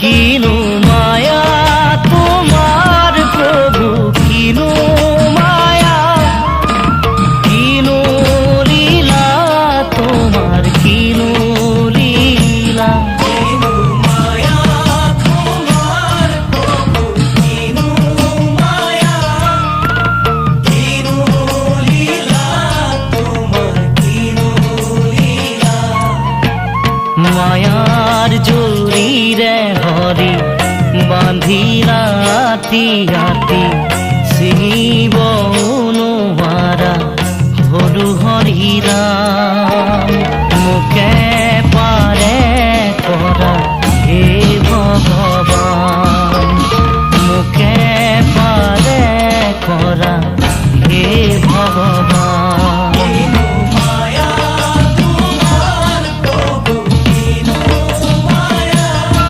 কিনো মায়া তোমার প্রভু, কিনো মায়া, কিনো লীলা তোমার, কিনো লীলা। কিনো মায়া তোমার প্রভু, কিনো মায়া, কিনো লীলা তোমার, কিনো লীলা। মায়ার জরিরে হরি বাঁধিলা তিয়াতি, শিব অনুমারা হলু হরিরাম। মুখে পারে করা হে ভগবান,